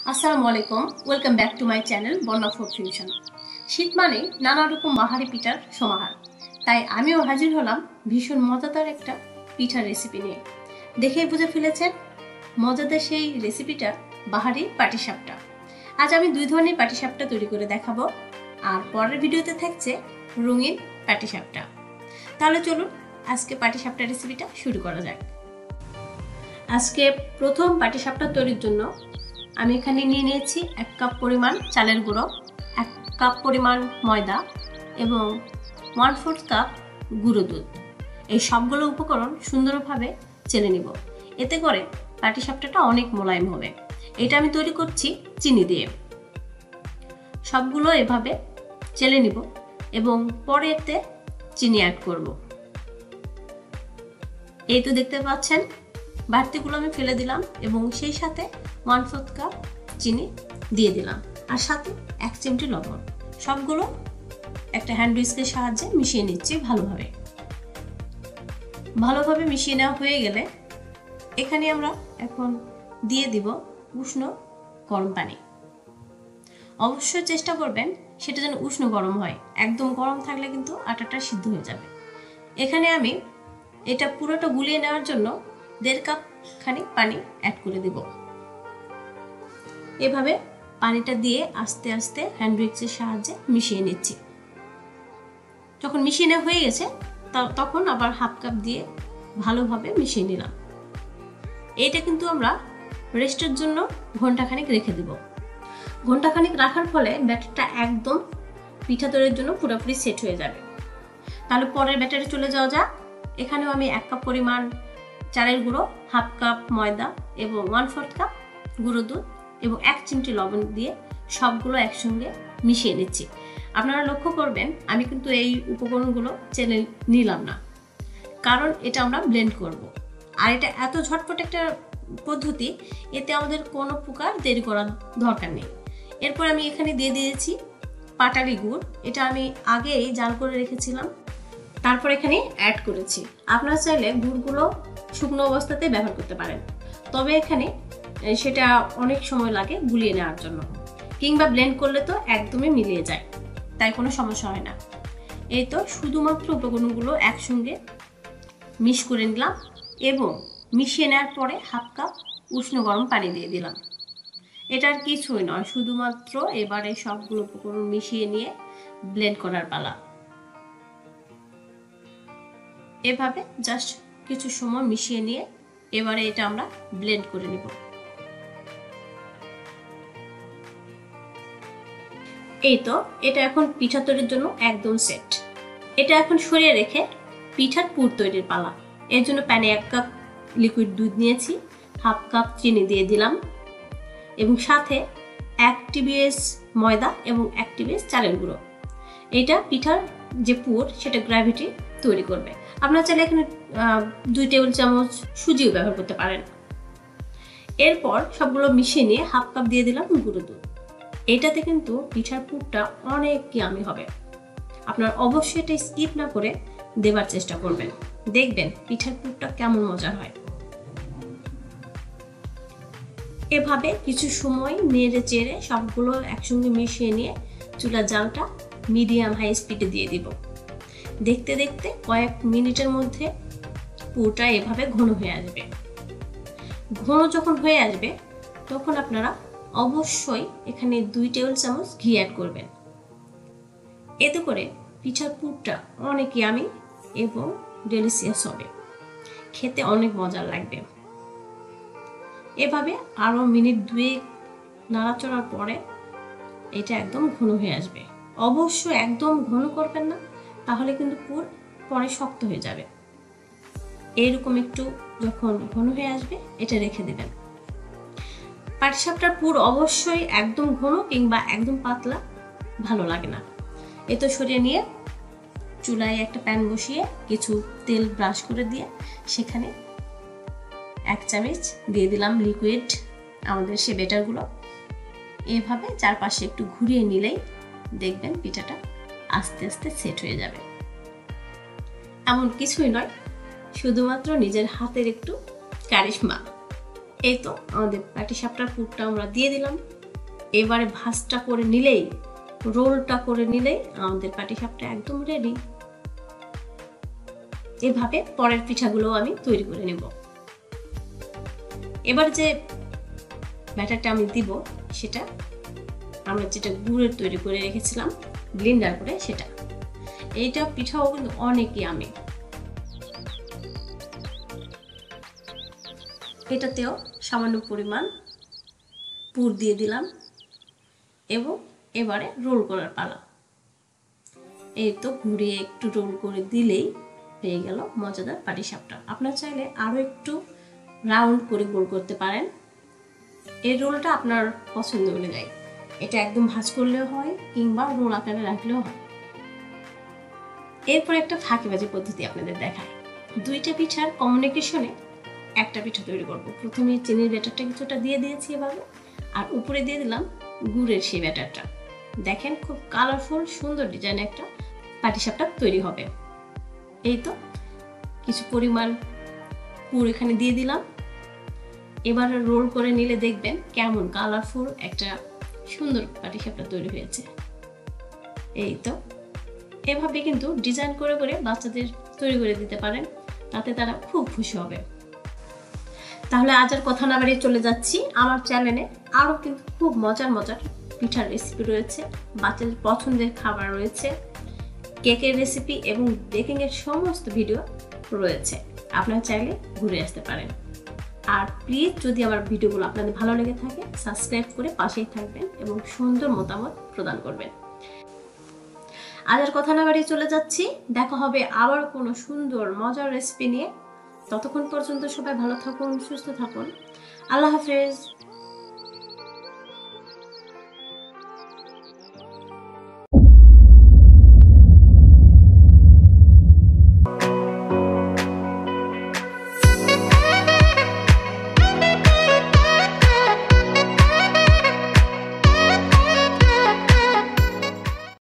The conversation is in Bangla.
আসসালামু আলাইকুম, welcome back to my channel Borna food fusion. শীত মানে নানা রকম বাহারি পিঠার সমাহার, তাই আমিও হাজির হলাম ভীষণ মজাদার একটা পিঠার রেসিপি নিয়ে। দেখেই বুঝে ফেলেছেন মজাদার সেই রেসিপিটা বাহারি পাটিসাপটা। আজ আমি দুই ধরনের পাটিসাপটা তৈরি করে দেখাবো, আর পরের ভিডিওতে থাকছে রঙিন পাটিসাপটা। তাহলে চলুন আজকে পাটিসাপটা রেসিপিটা শুরু করা যাক। আজকে প্রথম পাটিসাপটা তৈরির জন্য আমি এখানে নিয়ে নিয়েছি 1 কাপ পরিমাণ চালের গুঁড়ো, 1 কাপ পরিমাণ ময়দা এবং 1/4 কাপ গুঁড়ো দুধ। এই সবগুলো উপকরণ সুন্দরভাবে চেলে নিব, এতে করে পাটিসাপটাটা অনেক মোলায়েম হবে। এটা আমি তৈরি করছি চিনি দিয়ে। সবগুলো এভাবে চেলে নিব এবং পরে এতে চিনি অ্যাড করব। এই তো দেখতে পাচ্ছেন বাড়তিগুলো আমি ফেলে দিলাম এবং সেই সাথে 1/4 কাপ চিনি দিয়ে দিলাম, আর সাথে 1 চিমটি লবণ। সবগুলো একটা হ্যান্ড হুইস্কের সাহায্যে মিশিয়ে নিচ্ছি ভালোভাবে মিশিয়ে নেওয়া হয়ে গেলে এখানে আমরা এখন দিয়ে দিব উষ্ণ গরম পানি। অবশ্যই চেষ্টা করবেন সেটা যেন উষ্ণ গরম হয়, একদম গরম থাকলে কিন্তু আটাটা সিদ্ধ হয়ে যাবে। এখানে আমি এটা পুরোটা গুলিয়ে নেওয়ার জন্য 1.5 কাপ খানি পানি অ্যাড করে দিব। এভাবে পানিটা দিয়ে আস্তে আস্তে হ্যান্ড হুইস্কের সাহায্যে মিশিয়ে নিচ্ছি। যখন মিশিয়ে নেওয়া হয়ে গেছে তখন আবার 1/2 কাপ দিয়ে ভালোভাবে মিশিয়ে নিলাম। এটা কিন্তু আমরা রেস্টের জন্য ঘন্টাখানেক রেখে দিব। ঘন্টাখানেক রাখার ফলে ব্যাটারটা একদম পিঠা তৈরির জন্য পুরোপুরি সেট হয়ে যাবে। তাহলে পরের ব্যাটারে চলে যাওয়া যাক। এখানেও আমি 1 কাপ পরিমাণ চালের গুঁড়ো, 1/2 কাপ ময়দা এবং 1/4 কাপ গুঁড়ো দুধ এবং 1 চিমটি লবণ দিয়ে সবগুলো একসঙ্গে মিশিয়ে নিচ্ছি। আপনারা লক্ষ্য করবেন আমি কিন্তু এই উপকরণগুলো চেলে নিলাম না, কারণ এটা আমরা ব্লেন্ড করব। আর এটা এত ঝটপট একটা পদ্ধতি, এতে আমাদের কোনো প্রকার দেরি করার দরকার নেই। এরপর আমি এখানে দিয়ে দিয়েছি পাটালি গুড়। এটা আমি আগেই জাল করে রেখেছিলাম, তারপর এখানে অ্যাড করেছি। আপনারা চাইলে গুড়গুলো শুকনো অবস্থাতে ব্যবহার করতে পারেন, তবে এখানে সেটা অনেক সময় লাগে গুলিয়ে নেওয়ার জন্য, কিংবা ব্লেন্ড করলে তো একদমই মিলিয়ে যায়, তাই কোনো সমস্যা হয় না। এই তো শুধুমাত্র উপকরণগুলো একসঙ্গে মিক্স করে নিলাম এবং মিশিয়ে নেওয়ার পরে 1/2 কাপ উষ্ণ গরম পানি দিয়ে দিলাম। এটা আর কিছুই নয়, শুধুমাত্র এবারে সবগুলো উপকরণ মিশিয়ে নিয়ে ব্লেন্ড করার পালা। এভাবে জাস্ট কিছু সময় মিশিয়ে নিয়ে এবারে এটা আমরা ব্লেন্ড করে নেব। এই তো এটা এখন পিঠা তৈরির জন্য একদম সেট। এটা এখন সরিয়ে রেখে পিঠার পুর তৈরির পালা। এর জন্য প্যানে 1 কাপ লিকুইড দুধ নিয়েছি, 1/2 কাপ চিনি দিয়ে দিলাম এবং সাথে 1 টিবিএস ময়দা এবং 1 টিবিএস চালের গুঁড়ো। এটা পিঠার যে পুর সেটা গ্র্যাভিটি তৈরি করবে। আপনারা চাইলে এখানে 2 টেবিল চামচ সুজিও ব্যবহার করতে পারেন। এরপর সবগুলো মিশিয়ে নিয়ে 1/2 কাপ দিয়ে দিলাম গুঁড়ো দুধ। এটাতে কিন্তু পিঠার পুরটা অনেক ইয়ামি হবে। আপনারা অবশ্যই এটা স্কিপ না করে দেবার চেষ্টা করবেন, দেখবেন পিঠার পুরটা কেমন মজার হয়। এভাবে কিছু সময় নেড়ে চেড়ে সবগুলো একসঙ্গে মিশিয়ে নিয়ে চুলার জালটা মিডিয়াম হাই স্পিডে দিয়ে দিব। দেখতে দেখতে কয়েক মিনিটের মধ্যে পুরটা এভাবে ঘন হয়ে আসবে। ঘন যখন হয়ে আসবে তখন আপনারা অবশ্যই এখানে 2 টেবিল চামচ ঘি অ্যাড করবেন। এতে করে পিঠার পুরটা অনেক ইয়ামি এবং ডেলিশিয়াস হবে, খেতে অনেক মজার লাগবে। এভাবে আরও মিনিট 2 নাড়াচড়ার পরে এটা একদম ঘন হয়ে আসবে। অবশ্যই একদম ঘন করবেন না, তাহলে কিন্তু পুর পরে শক্ত হয়ে যাবে। এইরকম একটু যখন ঘন হয়ে আসবে এটা রেখে দেবেন। পাটিসাপটার পুর অবশ্যই একদম ঘন কিংবা একদম পাতলা ভালো লাগে না। এ তো সরিয়ে নিয়ে চুলায় একটা প্যান বসিয়ে কিছু তেল ব্রাশ করে দিয়ে সেখানে 1 চামচ দিয়ে দিলাম লিকুইড আমাদের সে বেটারগুলো। এভাবে চারপাশে একটু ঘুরিয়ে নিলেই দেখবেন পিঠাটা আস্তে আস্তে সেট হয়ে যাবে। এমন কিছুই নয়, শুধুমাত্র নিজের হাতের একটু কারিশমা। এই তো আমাদের পাটিসাপটার পুরটা আমরা দিয়ে দিলাম এবারে ভাজটা করে নিলেই, রোলটা করে নিলেই আমাদের পাটিসাপটা একদম রেডি। এভাবে পরের পিঠাগুলো আমি তৈরি করে নেব। এবার যে ব্যাটারটা আমি দিব সেটা আমরা যেটা গুড়ের তৈরি করে রেখেছিলাম ব্লেন্ডার করে, সেটা। এইটা পিঠাও কিন্তু অনেক ইয়ামি। এটাতেও সামান্য পরিমাণ পুর দিয়ে দিলাম এবং এবারে রোল করার পালা। এই তো ঘুরিয়ে একটু রোল করে দিলেই হয়ে গেল মজাদার পাটিসাপটা। আপনারা চাইলে আরও একটু রাউন্ড করে গোল করতে পারেন। এই রোলটা আপনার পছন্দ অনুযায়ী, এটা একদম ভাঁজ করলেও হয় কিংবা রোল আকারে রাখলেও হয়। এরপর একটা ফাঁকিবাজি পদ্ধতি আপনাদের দেখায়। দুইটা পিঠার কমিউনিকেশনে একটা পিঠা তৈরি করব। প্রথমে চিনির ব্যাটারটা কিছুটা দিয়ে দিয়েছি এভাবে, আর উপরে দিয়ে দিলাম গুড়ের সেই ব্যাটারটা। দেখেন খুব কালারফুল সুন্দর ডিজাইন একটা পাটিসাপটা তৈরি হবে। এই তো কিছু পরিমাণ পুর এখানে দিয়ে দিলাম। এবার রোল করে নিলে দেখবেন কেমন কালারফুল একটা সুন্দর পাটিসাপটা তৈরি হয়েছে। এই তো এভাবে কিন্তু ডিজাইন করে করে বাচ্চাদের তৈরি করে দিতে পারেন, তাতে তারা খুব খুশি হবে। তাহলে আজ আর কথা না বাড়িয়ে চলে যাচ্ছি আমার চ্যানেলে। আরও কিন্তু খুব মজার মজার পিঠার রেসিপি রয়েছে, বাচ্চাদের পছন্দের খাবার রয়েছে, কেকের রেসিপি এবং বেকিংয়ের সমস্ত ভিডিও রয়েছে। আপনারা চাইলে ঘুরে আসতে পারেন। আর প্লিজ যদি আমার ভিডিওগুলো আপনাদের ভালো লেগে থাকে সাবস্ক্রাইব করে পাশেই থাকবেন এবং সুন্দর মতামত প্রদান করবেন। আজ আর কথা না বাড়িয়ে চলে যাচ্ছি, দেখা হবে আবার কোনো সুন্দর মজার রেসিপি নিয়ে। ততক্ষণ পর্যন্ত সবাই ভালো থাকুন, সুস্থ থাকুন। আল্লাহ হাফেজ।